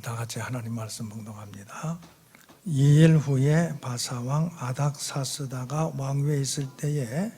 다 같이 하나님 말씀 봉독합니다. 2일 후에 바사왕 아닥사스다가 왕위에 있을 때에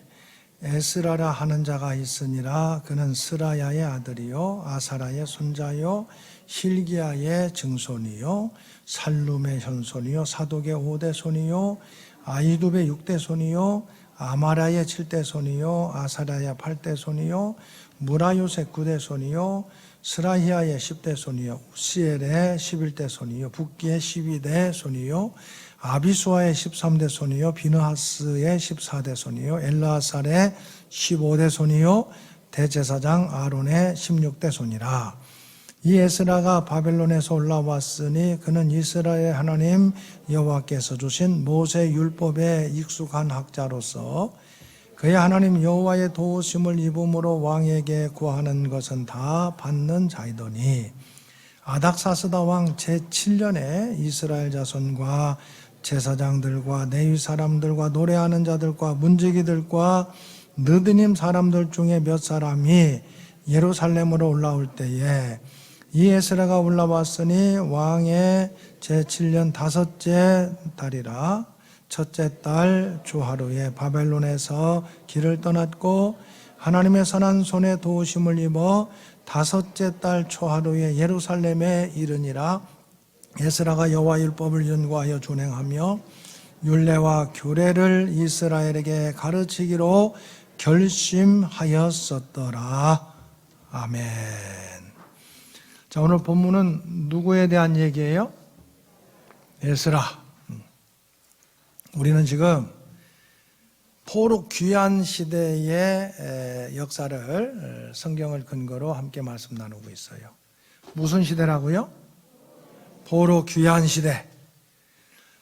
에스라라 하는 자가 있으니라. 그는 스라야의 아들이요 아사라의 손자요 hil기야의 증손이요 살룸의 현손이요 사독의 5대 손이요 아이두의 6대 손이요 아마라의 7대 손이요 아사라의 8대 손이요 무라요의 9대 손이요 스라히야의 10대 손이요 우시엘의 11대 손이요 붓기의 12대 손이요 아비수아의 13대 손이요 비느하스의 14대 손이요 엘라살의 15대 손이요 대제사장 아론의 16대 손이라. 이 에스라가 바벨론에서 올라왔으니 그는 이스라엘 하나님 여호와께서 주신 모세 율법에 익숙한 학자로서 그의 하나님 여호와의 도우심을 입음으로 왕에게 구하는 것은 다 받는 자이더니 아닥사스다 왕 제7년에 이스라엘 자손과 제사장들과 레위 사람들과 노래하는 자들과 문지기들과 느드님 사람들 중에 몇 사람이 예루살렘으로 올라올 때에 이 에스라가 올라왔으니 왕의 제7년 다섯째 달이라 첫째 달 주하루에 바벨론에서 길을 떠났고 하나님의 선한 손에 도우심을 입어 다섯째 달 초하루에 예루살렘에 이르니라. 에스라가 여호와 율법을 연구하여 준행하며 율례와 규례를 이스라엘에게 가르치기로 결심하였었더라. 아멘. 자, 오늘 본문은 누구에 대한 얘기예요? 에스라. 우리는 지금 포로 귀환 시대의 역사를 성경을 근거로 함께 말씀 나누고 있어요. 무슨 시대라고요? 포로 귀환 시대.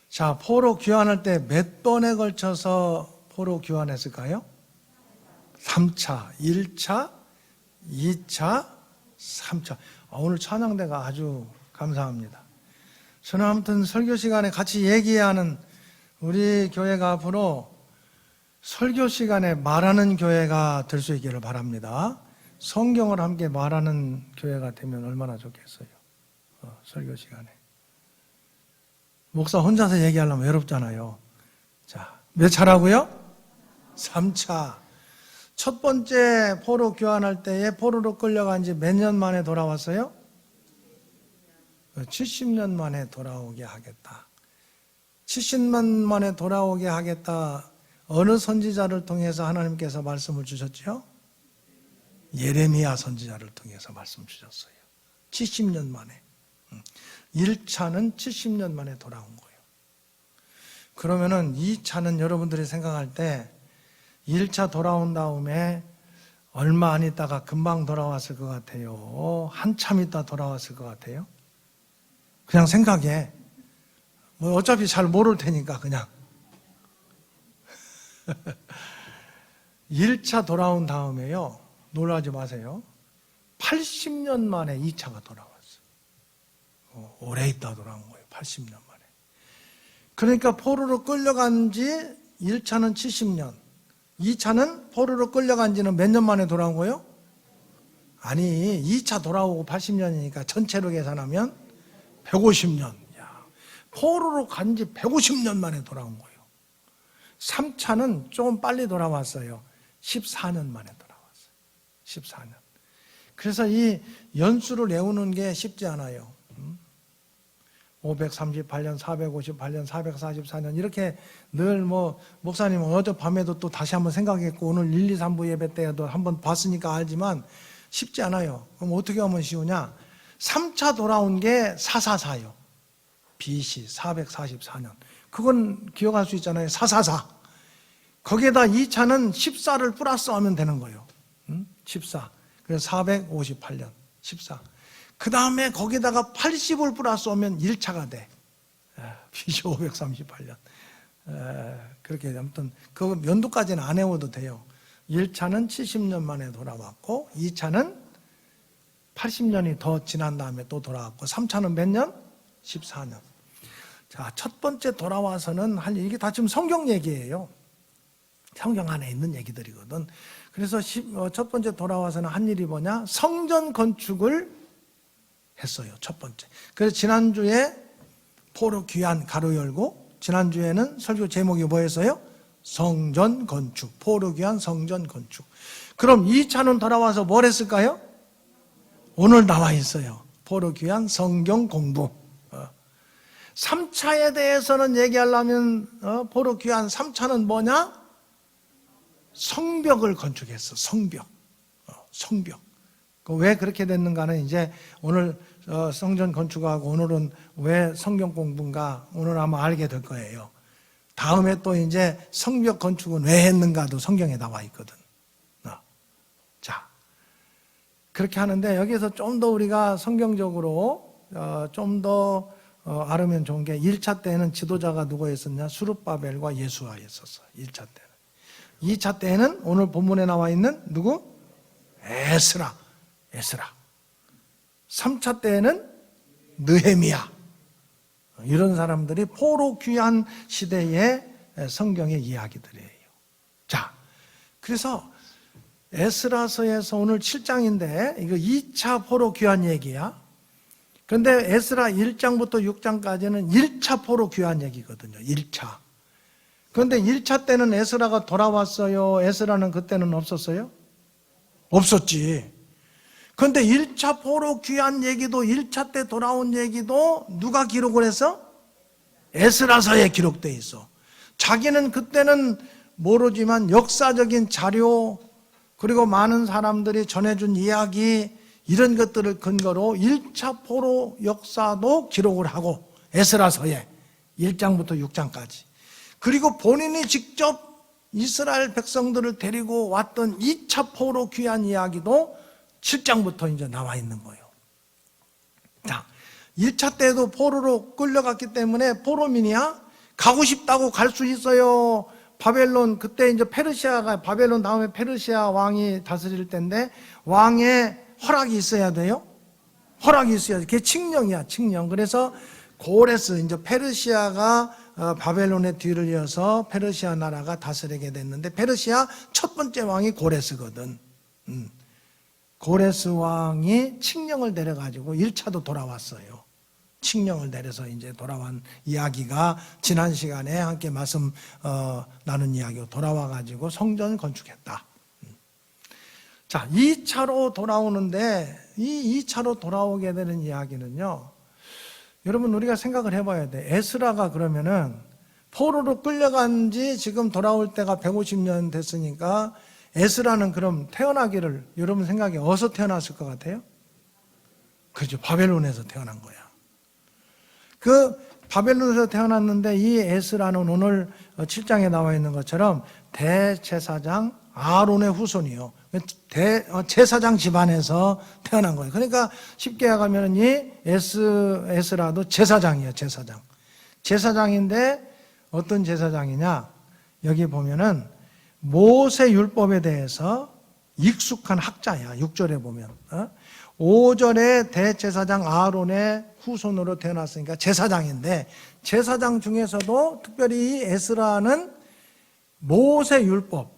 자, 포로 귀환할 때 몇 번에 걸쳐서 포로 귀환했을까요? 3차, 1차, 2차, 3차. 오늘 찬양대가 아주 감사합니다. 저는 아무튼 설교 시간에 같이 얘기하는 우리 교회가 앞으로 설교 시간에 말하는 교회가 될 수 있기를 바랍니다. 성경을 함께 말하는 교회가 되면 얼마나 좋겠어요. 설교 시간에. 목사 혼자서 얘기하려면 외롭잖아요. 자, 몇 차라고요? 3차. 첫 번째 포로 교환할 때에 포로로 끌려간 지 몇 년 만에 돌아왔어요? 70년 만에 돌아오게 하겠다. 70년 만에 돌아오게 하겠다. 어느 선지자를 통해서 하나님께서 말씀을 주셨죠? 예레미야 선지자를 통해서 말씀 주셨어요. 70년 만에. 1차는 70년 만에 돌아온 거예요. 그러면은 2차는 여러분들이 생각할 때 1차 돌아온 다음에 얼마 안 있다가 금방 돌아왔을 것 같아요? 한참 있다 돌아왔을 것 같아요? 그냥 생각해. 뭐 어차피 잘 모를 테니까 그냥. 1차 돌아온 다음에요. 놀라지 마세요. 80년 만에 2차가 돌아왔어요. 오래 있다 돌아온 거예요. 80년 만에. 그러니까 포로로 끌려간 지 1차는 70년. 2차는 포로로 끌려간 지는 몇 년 만에 돌아온 거예요? 아니, 2차 돌아오고 80년이니까 전체로 계산하면 150년. 야, 포로로 간 지 150년 만에 돌아온 거예요. 3차는 조금 빨리 돌아왔어요. 14년 만에 돌아왔어요. 14년. 그래서 이 연수를 외우는 게 쉽지 않아요. 538년, 458년, 444년 이렇게 늘 목사님은 어젯밤에도 또 다시 한번 생각했고 오늘 1, 2, 3부 예배 때도 한번 봤으니까 알지만 쉽지 않아요. 그럼 어떻게 하면 쉬우냐? 3차 돌아온 게 444요. BC 444년. 그건 기억할 수 있잖아요. 444. 거기에다 2차는 14를 플러스하면 되는 거예요. 14. 그래서 458년. 14. 그 다음에 거기다가 80을 플러스하면 1차가 돼. BC 538년. 그렇게 아무튼 그 연도까지는 안 외워도 돼요. 1차는 70년 만에 돌아왔고 2차는 80년이 더 지난 다음에 또 돌아왔고 3차는 몇 년? 14년. 자, 첫 번째 돌아와서는 이게 다 지금 성경 얘기예요. 성경 안에 있는 얘기들이거든. 그래서 첫 번째 돌아와서는 한 일이 뭐냐? 성전 건축을 했어요. 첫 번째. 그래서 지난주에 포로 귀환 가로 열고, 지난주에는 설교 제목이 뭐였어요? 성전 건축. 포로 귀환 성전 건축. 그럼 2차는 돌아와서 뭘 했을까요? 오늘 나와 있어요. 포로 귀환 성경 공부. 3차에 대해서는 얘기하려면 포로 귀환 3차는 뭐냐? 성벽을 건축했어. 성벽. 성벽. 왜 그렇게 됐는가는 이제 오늘 성전 건축하고 오늘은 왜 성경 공부인가 오늘 아마 알게 될 거예요. 다음에 또 이제 성벽 건축은 왜 했는가도 성경에 나와 있거든. 자, 그렇게 하는데 여기서 좀 더 우리가 성경적으로 좀 더 알으면 좋은 게 1차 때는 지도자가 누구였었냐? 수룹바벨과 예수아였었어. 1차 때는. 2차 때는 오늘 본문에 나와 있는 누구? 에스라. 3차 때는 느헤미야. 이런 사람들이 포로 귀환 시대의 성경의 이야기들이에요. 자, 그래서 에스라서에서 오늘 7장인데 이거 2차 포로 귀환 얘기야. 그런데 에스라 1장부터 6장까지는 1차 포로 귀환 얘기거든요. 1차. 그런데 1차 때는 에스라가 돌아왔어요. 에스라는 그때는 없었어요? 없었지. 그런데 1차 포로 귀환 얘기도 1차 때 돌아온 얘기도 누가 기록을 했어? 에스라서에 기록되어 있어. 자기는 그때는 모르지만 역사적인 자료 그리고 많은 사람들이 전해준 이야기 이런 것들을 근거로 1차 포로 역사도 기록을 하고 에스라서에 1장부터 6장까지 그리고 본인이 직접 이스라엘 백성들을 데리고 왔던 2차 포로 귀환 이야기도 7장부터 이제 나와 있는 거예요. 자, 1차 때도 포로로 끌려갔기 때문에 포로민이야? 가고 싶다고 갈 수 있어요. 바벨론, 그때 이제 페르시아가, 바벨론 다음에 페르시아 왕이 다스릴 때인데, 왕의 허락이 있어야 돼요? 허락이 있어야 돼. 그게 칙령이야, 칙령. 그래서 고레스, 이제 페르시아가 바벨론의 뒤를 이어서 페르시아 나라가 다스리게 됐는데, 페르시아 첫 번째 왕이 고레스거든. 고레스 왕이 칙령을 내려가지고 1차도 돌아왔어요. 칙령을 내려서 이제 돌아온 이야기가 지난 시간에 함께 말씀 나눈 이야기로 돌아와가지고 성전 건축했다. 자, 2차로 돌아오는데 이 2차로 돌아오게 되는 이야기는요. 여러분 우리가 생각을 해봐야 돼. 에스라가 그러면은 포로로 끌려간 지 지금 돌아올 때가 150년 됐으니까 에스라는 그럼 태어나기를 여러분 생각에 어디서 태어났을 것 같아요? 그렇죠. 바벨론에서 태어난 거야. 그 바벨론에서 태어났는데 이 에스라는 오늘 7장에 나와 있는 것처럼 대제사장 아론의 후손이요. 제사장 집안에서 태어난 거예요. 그러니까 쉽게 얘기하면 이 에스라도 제사장이에요. 제사장. 제사장인데 어떤 제사장이냐? 여기 보면은 모세 율법에 대해서 익숙한 학자야. 6절에 보면 5절에 대제사장 아론의 후손으로 태어났으니까 제사장인데 제사장 중에서도 특별히 에스라는 모세 율법,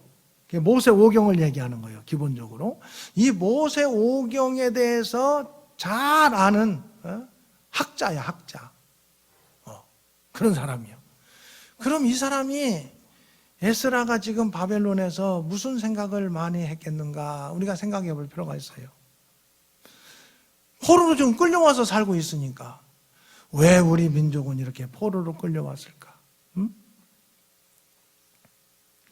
모세 오경을 얘기하는 거예요. 기본적으로 이 모세 오경에 대해서 잘 아는 학자야. 학자. 그런 사람이요. 그럼 이 사람이 에스라가 지금 바벨론에서 무슨 생각을 많이 했겠는가 우리가 생각해 볼 필요가 있어요. 포로로 지금 끌려와서 살고 있으니까 왜 우리 민족은 이렇게 포로로 끌려왔을까? 응?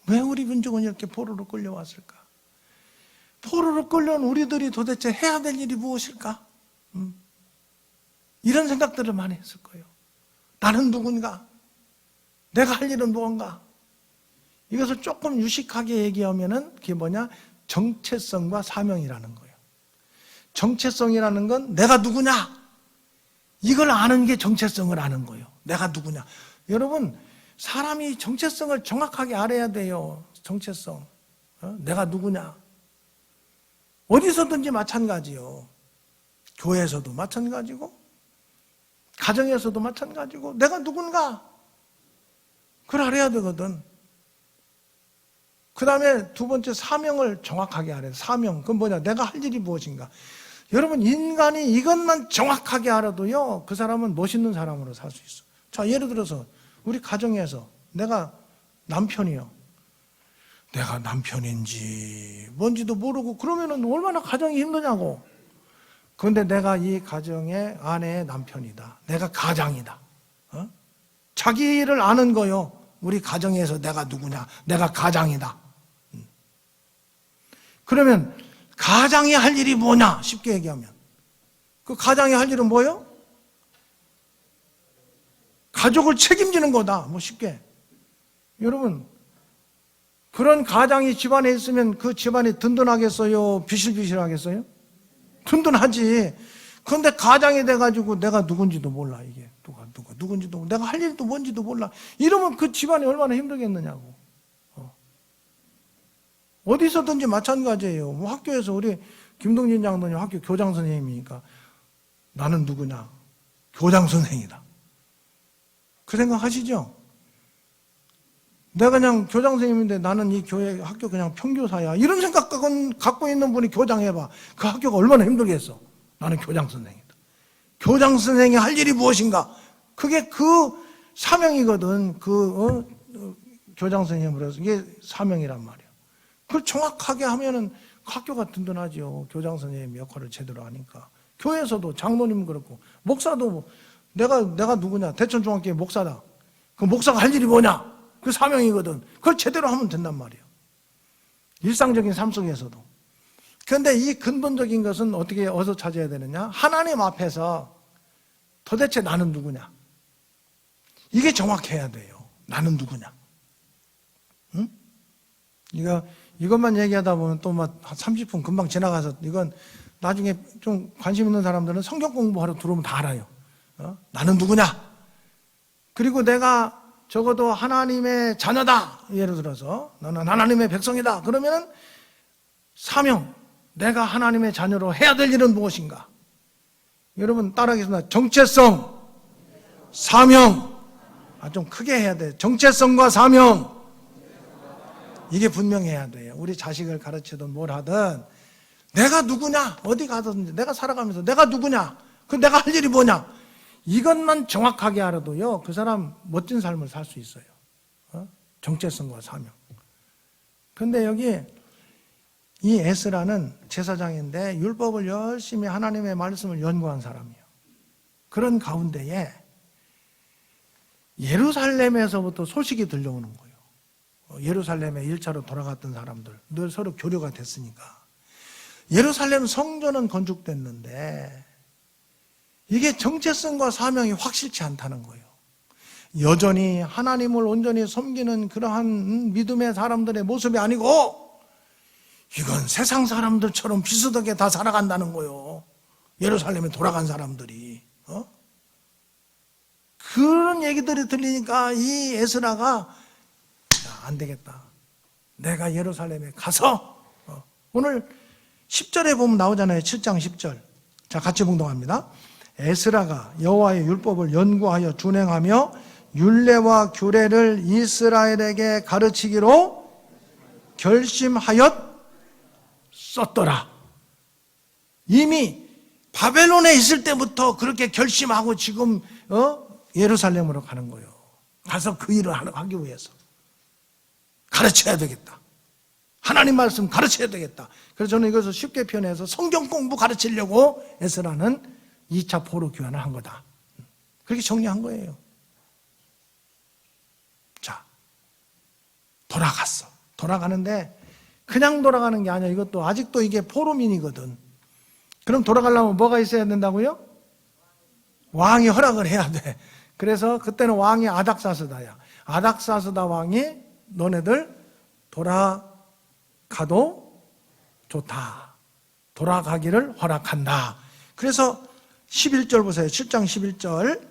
왜 우리 민족은 이렇게 포로로 끌려왔을까? 포로로 끌려온 우리들이 도대체 해야 될 일이 무엇일까? 이런 생각들을 많이 했을 거예요. 나는 누군가? 내가 할 일은 무언가? 이것을 조금 유식하게 얘기하면은 그게 뭐냐? 정체성과 사명이라는 거예요. 정체성이라는 건 내가 누구냐? 이걸 아는 게 정체성을 아는 거예요. 내가 누구냐? 여러분, 사람이 정체성을 정확하게 알아야 돼요. 정체성. 내가 누구냐? 어디서든지 마찬가지요. 교회에서도 마찬가지고, 가정에서도 마찬가지고, 내가 누군가? 그걸 알아야 되거든. 그 다음에 두 번째 사명을 정확하게 알아야 돼. 사명. 그건 뭐냐? 내가 할 일이 무엇인가? 여러분, 인간이 이것만 정확하게 알아도요, 그 사람은 멋있는 사람으로 살 수 있어. 자, 예를 들어서 우리 가정에서 내가 남편이요. 내가 남편인지 뭔지도 모르고 그러면은 얼마나 가정이 힘드냐고. 그런데 내가 이 가정의 아내의 남편이다. 내가 가장이다. 자기를 아는 거요. 우리 가정에서 내가 누구냐. 내가 가장이다. 그러면 가장이 할 일이 뭐냐? 쉽게 얘기하면. 그 가장이 할 일은 뭐예요? 가족을 책임지는 거다. 뭐 쉽게. 여러분, 그런 가장이 집안에 있으면 그 집안이 든든하겠어요? 비실비실하겠어요? 든든하지. 그런데 가장이 돼가지고 내가 누군지도 몰라. 이게 누가 누군지도 몰라. 내가 할 일도 뭔지도 몰라. 이러면 그 집안이 얼마나 힘들겠느냐고. 어디서든지 마찬가지예요. 뭐 학교에서 우리 김동진 장로님 학교 교장 선생님이니까 나는 누구냐? 교장 선생이다. 그 생각 하시죠? 내가 그냥 교장 선생님인데 나는 이 교회 학교 그냥 평교사야. 이런 생각 갖고 있는 분이 교장해봐. 그 학교가 얼마나 힘들겠어. 나는 교장 선생이다. 교장 선생이 할 일이 무엇인가? 그게 그 사명이거든. 교장 선생님으로서 이게 사명이란 말이야. 그걸 정확하게 하면은 학교가 든든하죠. 교장 선생님 역할을 제대로 하니까. 교회에서도 장로님 그렇고 목사도 뭐 내가 누구냐? 대천중학교의 목사다. 그 목사가 할 일이 뭐냐? 그 사명이거든. 그걸 제대로 하면 된단 말이에요. 일상적인 삶 속에서도. 그런데 이 근본적인 것은 어디서 찾아야 되느냐? 하나님 앞에서 도대체 나는 누구냐? 이게 정확해야 돼요. 나는 누구냐? 응? 이것만 얘기하다 보면 또 막 30분 금방 지나가서 이건 나중에 좀 관심 있는 사람들은 성경 공부하러 들어오면 다 알아요. 나는 누구냐? 그리고 내가 적어도 하나님의 자녀다. 예를 들어서 나는 하나님의 백성이다. 그러면은 사명, 내가 하나님의 자녀로 해야 될 일은 무엇인가? 여러분 따라하겠습니다. 정체성, 사명. 좀 크게 해야 돼요. 정체성과 사명. 이게 분명해야 돼요. 우리 자식을 가르치든 뭘 하든 내가 누구냐? 어디 가든지 내가 살아가면서 내가 누구냐? 그 내가 할 일이 뭐냐? 이것만 정확하게 알아도요, 그 사람 멋진 삶을 살 수 있어요. 정체성과 사명. 그런데 여기 이 에스라는 제사장인데 율법을 열심히 하나님의 말씀을 연구한 사람이에요. 그런 가운데에 예루살렘에서부터 소식이 들려오는 거예요. 예루살렘에 1차로 돌아갔던 사람들 늘 서로 교류가 됐으니까 예루살렘 성전은 건축됐는데 이게 정체성과 사명이 확실치 않다는 거예요. 여전히 하나님을 온전히 섬기는 그러한 믿음의 사람들의 모습이 아니고 이건 세상 사람들처럼 비슷하게 다 살아간다는 거예요. 예루살렘에 돌아간 사람들이. 그런 얘기들이 들리니까 이 에스라가 안 되겠다. 내가 예루살렘에 가서 오늘 10절에 보면 나오잖아요. 7장 10절. 자, 같이 봉독합니다. 에스라가 여호와의 율법을 연구하여 준행하며 율례와 규례를 이스라엘에게 가르치기로 결심하였 썼더라. 이미 바벨론에 있을 때부터 그렇게 결심하고 지금 예루살렘으로 가는 거예요. 가서 그 일을 하기 위해서 가르쳐야 되겠다. 하나님 말씀 가르쳐야 되겠다. 그래서 저는 이것을 쉽게 표현해서 성경 공부 가르치려고 에스라는 2차 포로 귀환을 한 거다. 그렇게 정리한 거예요. 자, 돌아갔어. 돌아가는데 그냥 돌아가는 게 아니야. 이것도 아직도 이게 포로민이거든. 그럼 돌아가려면 뭐가 있어야 된다고요? 왕이 허락을 해야 돼. 그래서 그때는 왕이 아닥사스다야. 아닥사스다 왕이 너네들 돌아가도 좋다. 돌아가기를 허락한다. 그래서 11절 보세요. 7장 11절.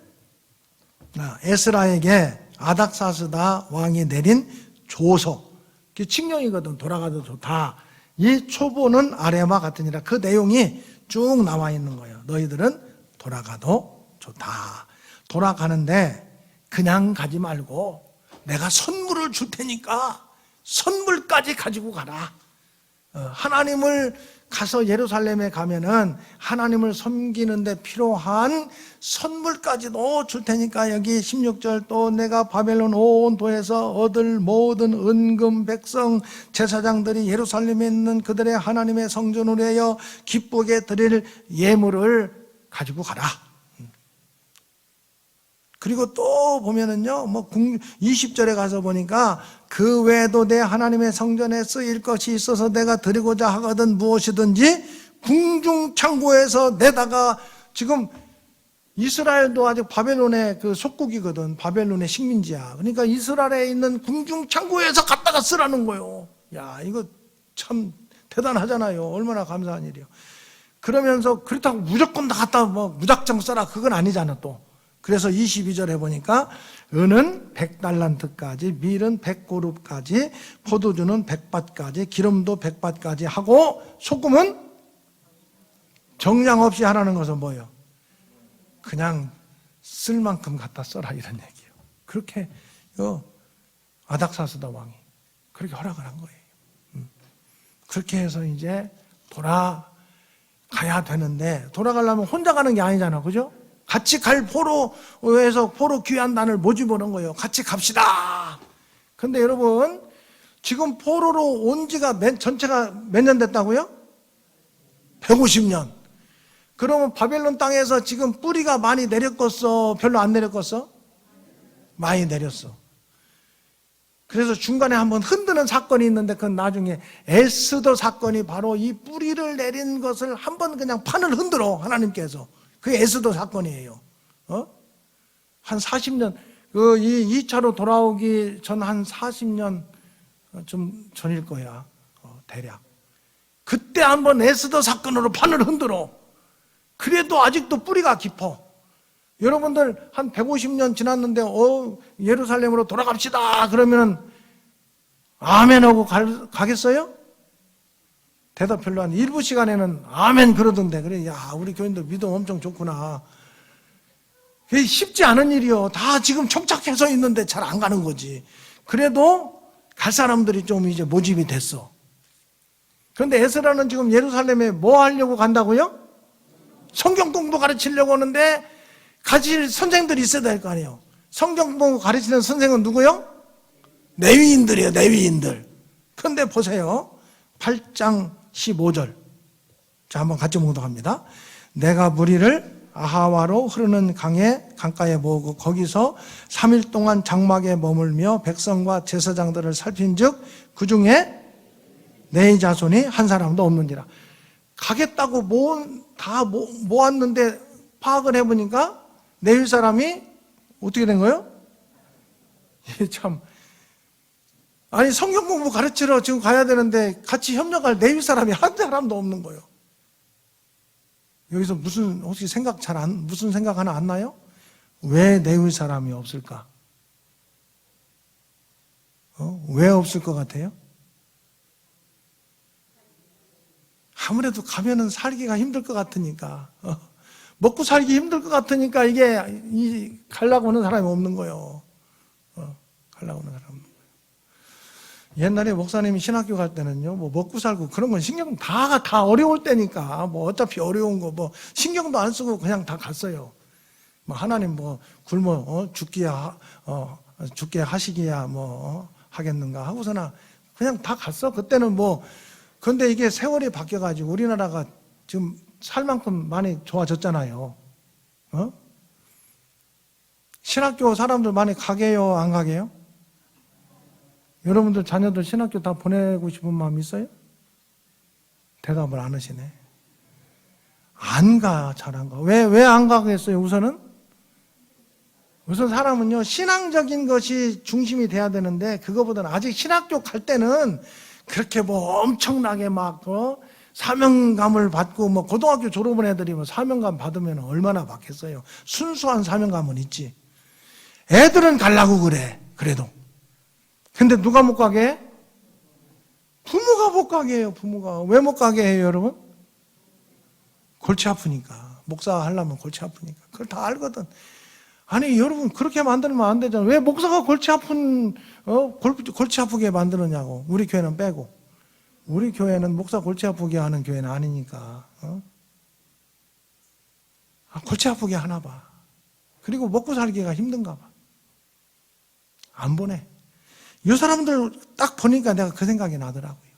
에스라에게 아닥사스다 왕이 내린 조서. 그게 칙령이거든. 돌아가도 좋다. 이 초보는 아래와 같으니라. 그 내용이 쭉 나와 있는 거예요. 너희들은 돌아가도 좋다. 돌아가는데 그냥 가지 말고 내가 선물을 줄 테니까 선물까지 가지고 가라. 하나님을 가서 예루살렘에 가면은 하나님을 섬기는데 필요한 선물까지도 줄 테니까 여기 16절 또 내가 바벨론 온 도에서 얻을 모든 은금 백성 제사장들이 예루살렘에 있는 그들의 하나님의 성전을 위하여 기쁘게 드릴 예물을 가지고 가라. 그리고 또 보면은요, 20절에 가서 보니까 그 외에도 내 하나님의 성전에 쓰일 것이 있어서 내가 드리고자 하거든 무엇이든지 궁중 창고에서 내다가 지금 이스라엘도 아직 바벨론의 그 속국이거든. 바벨론의 식민지야. 그러니까 이스라엘에 있는 궁중 창고에서 갖다가 쓰라는 거예요. 야, 이거 참 대단하잖아요. 얼마나 감사한 일이요. 그러면서 그렇다고 무조건 다 갖다 무작정 써라. 그건 아니잖아 또. 그래서 22절에 보니까 은은 100달란트까지, 밀은 100고룹까지, 포도주는 100밭까지, 기름도 100밭까지 하고 소금은 정량 없이 하라는 것은 뭐예요? 그냥 쓸 만큼 갖다 써라 이런 얘기예요. 그렇게 아닥사스다 왕이 그렇게 허락을 한 거예요. 그렇게 해서 이제 돌아가야 되는데 돌아가려면 혼자 가는 게 아니잖아, 그죠? 같이 갈 포로에서 포로 귀환단을 모집하는 거예요. 같이 갑시다. 근데 여러분 지금 포로로 온 지가 전체가 몇 년 됐다고요? 150년. 그러면 바벨론 땅에서 지금 뿌리가 많이 내렸겠어? 별로 안 내렸겠어? 많이 내렸어. 그래서 중간에 한번 흔드는 사건이 있는데 그건 나중에 에스더 사건이 바로 이 뿌리를 내린 것을 한번 그냥 판을 흔들어 하나님께서. 그게 에스더 사건이에요. 한 40년, 이 2차로 돌아오기 전 한 40년 좀 전일 거야. 대략. 그때 한번 에스더 사건으로 판을 흔들어. 그래도 아직도 뿌리가 깊어. 여러분들 한 150년 지났는데, 예루살렘으로 돌아갑시다. 그러면은, 아멘 하고 가겠어요? 대답 별로 안 해. 일부 시간에는 아멘 그러던데. 그래, 야, 우리 교인들 믿음 엄청 좋구나. 그게 쉽지 않은 일이요. 다 지금 총착해서 있는데 잘 안 가는 거지. 그래도 갈 사람들이 좀 이제 모집이 됐어. 그런데 에스라는 지금 예루살렘에 뭐 하려고 간다고요? 성경 공부 가르치려고 하는데 가르칠 선생들이 있어야 될 거 아니에요. 성경 공부 가르치는 선생은 누구요? 레위인들이에요, 레위인들. 그런데 보세요. 8장 15절. 자, 한번 같이 묵독합니다. 내가 무리를 아하와로 흐르는 강가에 모으고 거기서 3일 동안 장막에 머물며 백성과 제사장들을 살핀즉 그 중에 내 자손이 한 사람도 없는지라. 가겠다고 다 모았는데 파악을 해보니까 레위 사람이 어떻게 된 거예요? 참. 아니 성경 공부 가르치러 지금 가야 되는데 같이 협력할 레위 사람이 한 사람도 없는 거예요. 여기서 혹시 무슨 생각 하나 안 나요? 왜 레위 사람이 없을까? 왜 없을 것 같아요? 아무래도 가면은 살기가 힘들 것 같으니까, 먹고 살기 힘들 것 같으니까 이게 가려고 하는 사람이 없는 거예요. 가려고 하는 사람. 옛날에 목사님이 신학교 갈 때는요, 먹고 살고 그런 건 신경 다 어려울 때니까, 어차피 어려운 거, 신경도 안 쓰고 그냥 다 갔어요. 하나님 굶어, 죽게 하시기야 하겠는가 하고서나 그냥 다 갔어. 그때는 근데 이게 세월이 바뀌어가지고 우리나라가 지금 살 만큼 많이 좋아졌잖아요. 신학교 사람들 많이 가게요, 안 가게요? 여러분들 자녀들 신학교 다 보내고 싶은 마음 있어요? 대답을 안 하시네. 잘 안 가. 왜 안 가겠어요, 우선은? 우선 사람은요, 신앙적인 것이 중심이 돼야 되는데, 그거보다는 아직 신학교 갈 때는 그렇게 엄청나게 사명감을 받고, 고등학교 졸업한 애들이 사명감 받으면 얼마나 받겠어요. 순수한 사명감은 있지. 애들은 가려고 그래, 그래도. 근데 누가 못 가게 해? 부모가 못 가게 해요, 부모가. 왜 못 가게 해요, 여러분? 골치 아프니까. 목사 하려면 골치 아프니까. 그걸 다 알거든. 아니, 여러분, 그렇게 만들면 안 되잖아. 왜 목사가 골치 아프게 만드느냐고. 우리 교회는 빼고. 우리 교회는 목사 골치 아프게 하는 교회는 아니니까. 골치 아프게 하나 봐. 그리고 먹고 살기가 힘든가 봐. 안 보내. 이 사람들 딱 보니까 내가 그 생각이 나더라고요.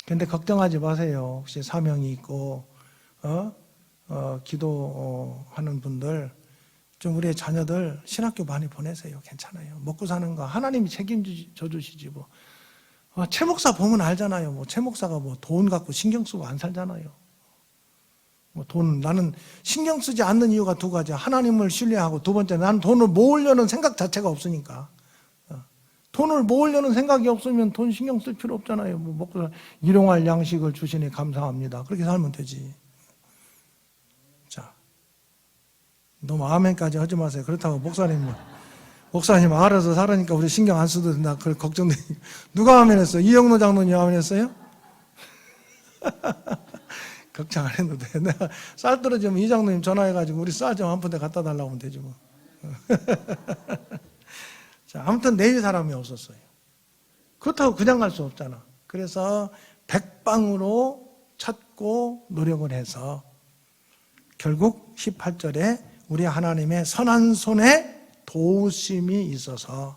근데 걱정하지 마세요. 혹시 사명이 있고 기도하는 분들 좀 우리의 자녀들 신학교 많이 보내세요. 괜찮아요. 먹고 사는 거 하나님이 책임져 주시지 뭐. 최 목사 보면 알잖아요. 뭐 최 목사가 뭐 돈 갖고 신경 쓰고 안 살잖아요. 뭐 돈 나는 신경 쓰지 않는 이유가 두 가지야. 하나님을 신뢰하고 두 번째 나는 돈을 모으려는 생각 자체가 없으니까. 돈을 모으려는 생각이 없으면 돈 신경 쓸 필요 없잖아요. 뭐 먹고 일용할 양식을 주시니 감사합니다. 그렇게 살면 되지. 자, 너무 아멘까지 하지 마세요. 그렇다고 목사님 알아서 살으니까 우리 신경 안 써도 된다. 그걸 걱정돼. 누가 아멘했어? 이영노 장로님 아멘했어요? 걱정 안 해도 돼. 내가 쌀 떨어지면 이 장로님 전화해가지고 우리 쌀 좀 한 푼대 갖다 달라고 하면 되지 뭐. 자, 아무튼 내위 사람이 없었어요. 그렇다고 그냥 갈 수 없잖아. 그래서 백방으로 찾고 노력을 해서 결국 18절에 우리 하나님의 선한 손에 도우심이 있어서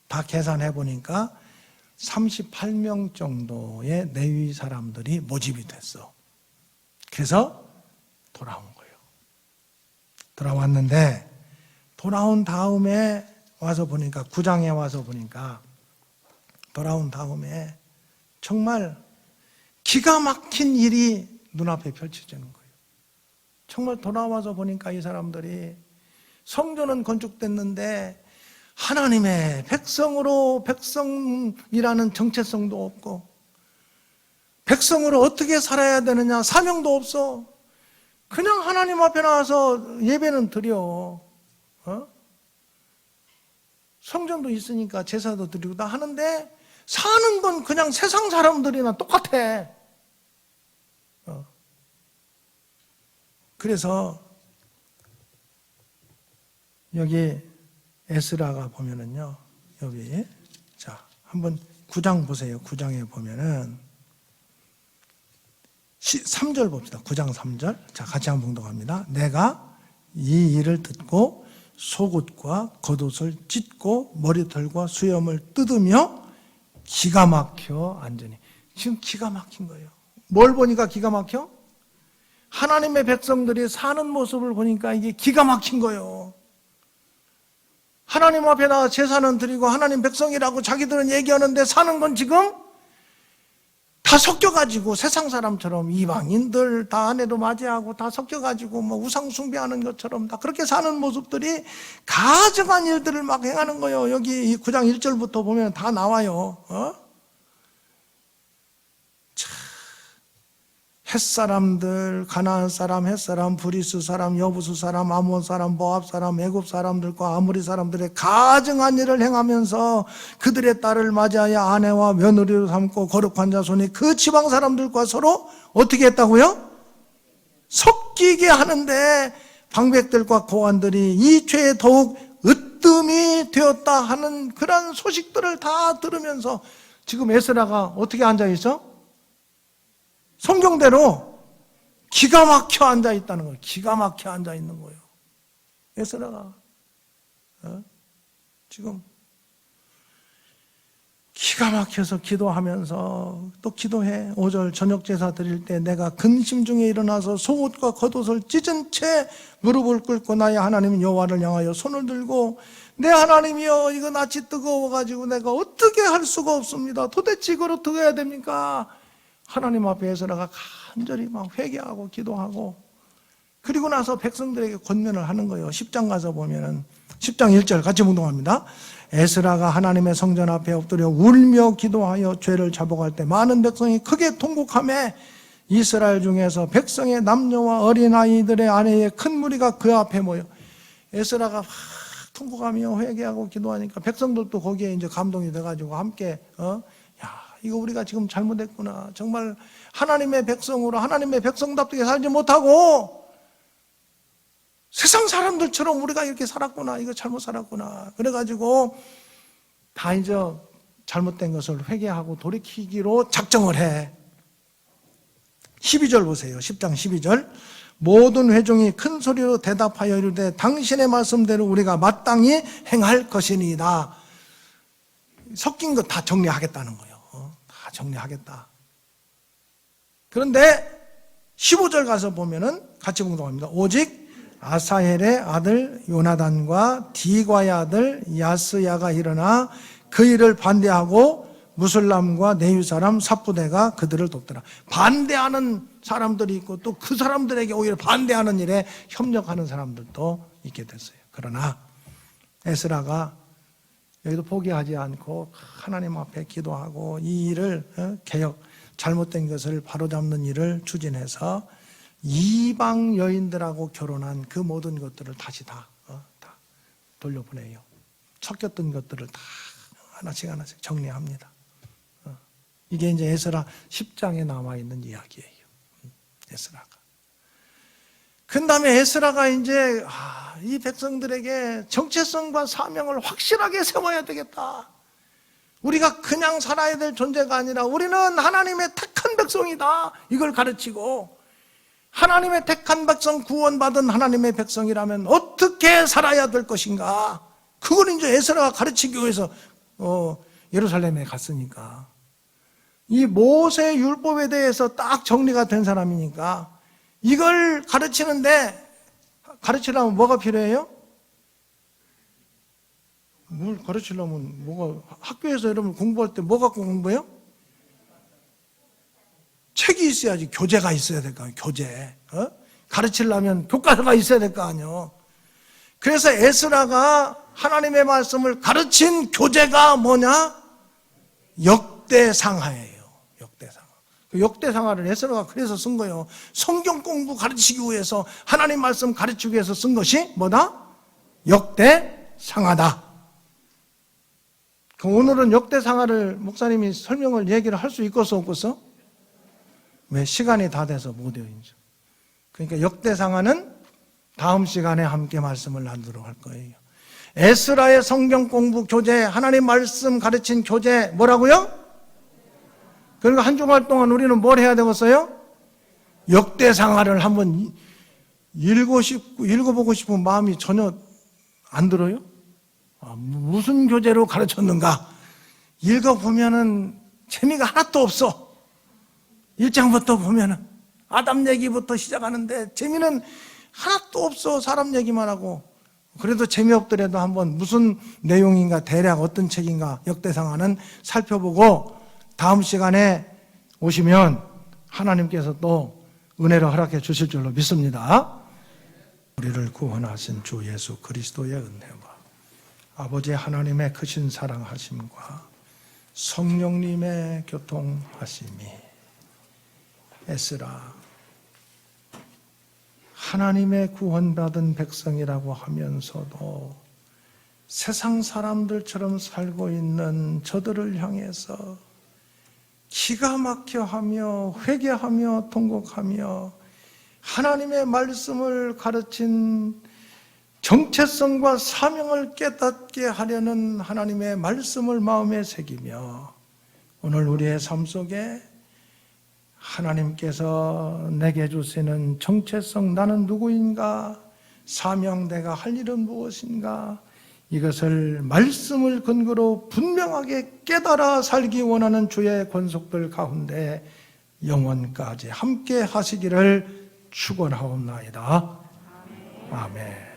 다 계산해 보니까 38명 정도의 레위 사람들이 모집이 됐어. 그래서 돌아온 거예요. 돌아왔는데 돌아온 다음에 와서 보니까 9장에 와서 보니까 돌아온 다음에 정말 기가 막힌 일이 눈앞에 펼쳐지는 거예요. 정말 돌아와서 보니까 이 사람들이 성전은 건축됐는데 하나님의 백성으로 백성이라는 정체성도 없고 백성으로 어떻게 살아야 되느냐 사명도 없어. 그냥 하나님 앞에 나와서 예배는 드려. 성전도 있으니까 제사도 드리고 다 하는데 사는 건 그냥 세상 사람들이나 똑같아. 그래서 여기 에스라가 보면은요, 여기 자 한번 9장 보세요. 9장에 보면은 3절 봅시다. 9장 3절. 자, 같이 한번 봉독합니다. 내가 이 일을 듣고 속옷과 겉옷을 찢고 머리털과 수염을 뜯으며 기가 막혀 앉으니. 지금 기가 막힌 거예요. 뭘 보니까 기가 막혀? 하나님의 백성들이 사는 모습을 보니까 이게 기가 막힌 거예요. 하나님 앞에 나와 제사는 드리고 하나님 백성이라고 자기들은 얘기하는데 사는 건 지금 다 섞여가지고 세상 사람처럼 이방인들 다 아내도 맞이하고 다 섞여가지고 뭐 우상 숭배하는 것처럼 다 그렇게 사는 모습들이 가증한 일들을 막 행하는 거예요. 여기 이 9장 1절부터 보면 다 나와요. 햇사람들, 가나안 사람, 햇사람, 브리스 사람, 여부수 사람, 아몬 사람, 모압 사람, 애굽 사람들과 아모리 사람들의 가증한 일을 행하면서 그들의 딸을 맞이하여 아내와 며느리로 삼고 거룩한 자손이 그 지방 사람들과 서로 어떻게 했다고요? 섞이게 하는데 방백들과 고관들이 이 죄에 더욱 으뜸이 되었다 하는 그런 소식들을 다 들으면서 지금 에스라가 어떻게 앉아있어? 성경대로 기가 막혀 앉아있다는 거예요. 기가 막혀 앉아있는 거예요. 에스라가 지금 기가 막혀서 기도하면서 또 기도해. 5절 저녁 제사 드릴 때 내가 근심 중에 일어나서 속옷과 겉옷을 찢은 채 무릎을 꿇고 나의 하나님 여호와를 향하여 손을 들고 내 하나님이여 이거 낯이 뜨거워가지고 내가 어떻게 할 수가 없습니다. 도대체 이걸 어떻게 해야 됩니까? 하나님 앞에 에스라가 간절히 막 회개하고 기도하고 그리고 나서 백성들에게 권면을 하는 거예요. 10장 가서 보면은 10장 1절 같이 묵동합니다. 에스라가 하나님의 성전 앞에 엎드려 울며 기도하여 죄를 자복할 때 많은 백성이 크게 통곡하며 이스라엘 중에서 백성의 남녀와 어린아이들의 아내의 큰 무리가 그 앞에 모여 에스라가 막 통곡하며 회개하고 기도하니까 백성들도 거기에 이제 감동이 돼가지고 함께 이거 우리가 지금 잘못했구나. 정말 하나님의 백성으로 하나님의 백성답게 살지 못하고 세상 사람들처럼 우리가 이렇게 살았구나. 이거 잘못 살았구나. 그래가지고 다 이제 잘못된 것을 회개하고 돌이키기로 작정을 해. 12절 보세요. 10장 12절. 모든 회중이 큰 소리로 대답하여 이르되 당신의 말씀대로 우리가 마땅히 행할 것이니이다. 섞인 것 다 정리하겠다는 거예요. 다 정리하겠다. 그런데 15절 가서 보면은 같이 공동합니다. 오직 아사헬의 아들 요나단과 디과의 아들 야스야가 일어나 그 일을 반대하고 무슬람과 네유 사람 삽부대가 그들을 돕더라. 반대하는 사람들이 있고 또 그 사람들에게 오히려 반대하는 일에 협력하는 사람들도 있게 됐어요. 그러나 에스라가 여기도 포기하지 않고 하나님 앞에 기도하고 이 일을 개혁, 잘못된 것을 바로잡는 일을 추진해서 이방 여인들하고 결혼한 그 모든 것들을 다시 다 돌려보내요. 섞였던 것들을 다 하나씩 하나씩 정리합니다. 이게 이제 에스라 10장에 남아있는 이야기예요. 에스라가. 그 다음에 에스라가 이제 이 백성들에게 정체성과 사명을 확실하게 세워야 되겠다. 우리가 그냥 살아야 될 존재가 아니라 우리는 하나님의 택한 백성이다. 이걸 가르치고 하나님의 택한 백성, 구원받은 하나님의 백성이라면 어떻게 살아야 될 것인가. 그걸 이제 에스라가 가르치기 위해서 예루살렘에 갔으니까. 이 모세 율법에 대해서 딱 정리가 된 사람이니까 이걸 가르치는데 가르치려면 뭐가 필요해요? 뭘 가르치려면 뭐가, 학교에서 여러분 공부할 때 뭐 갖고 공부해요? 책이 있어야지. 교재가 있어야 될 거 아니에요. 교재. 가르치려면 교과서가 있어야 될 거 아니에요. 그래서 에스라가 하나님의 말씀을 가르친 교재가 뭐냐? 역대상하예요. 역대상하. 그 역대상하를 에스라가 그래서 쓴 거예요. 성경 공부 가르치기 위해서, 하나님 말씀 가르치기 위해서 쓴 것이 뭐다? 역대상하다. 그럼 오늘은 역대상하를 목사님이 설명을 얘기를 할 수 있겠어 없겠어? 왜? 시간이 다 돼서 못해요. 그러니까 역대상하는 다음 시간에 함께 말씀을 나누도록 할 거예요. 에스라의 성경 공부 교재, 하나님 말씀 가르친 교재 뭐라고요? 그러니까 한 주말 동안 우리는 뭘 해야 되겠어요? 역대상하를 한번 읽어보고 싶은 마음이 전혀 안 들어요? 무슨 교재로 가르쳤는가? 읽어보면은 재미가 하나도 없어. 1장부터 보면은 아담 얘기부터 시작하는데 재미는 하나도 없어. 사람 얘기만 하고. 그래도 재미없더라도 한번 무슨 내용인가, 대략 어떤 책인가 역대상하는 살펴보고 다음 시간에 오시면 하나님께서 또 은혜를 허락해 주실 줄로 믿습니다. 우리를 구원하신 주 예수 그리스도의 은혜와 아버지 하나님의 크신 사랑하심과 성령님의 교통하심이 에스라 하나님의 구원받은 백성이라고 하면서도 세상 사람들처럼 살고 있는 저들을 향해서 기가 막혀하며 회개하며 통곡하며 하나님의 말씀을 가르친 정체성과 사명을 깨닫게 하려는 하나님의 말씀을 마음에 새기며 오늘 우리의 삶 속에 하나님께서 내게 주시는 정체성, 나는 누구인가, 사명, 내가 할 일은 무엇인가, 이것을 말씀을 근거로 분명하게 깨달아 살기 원하는 주의 권속들 가운데 영원까지 함께 하시기를 축원하옵나이다. 아멘.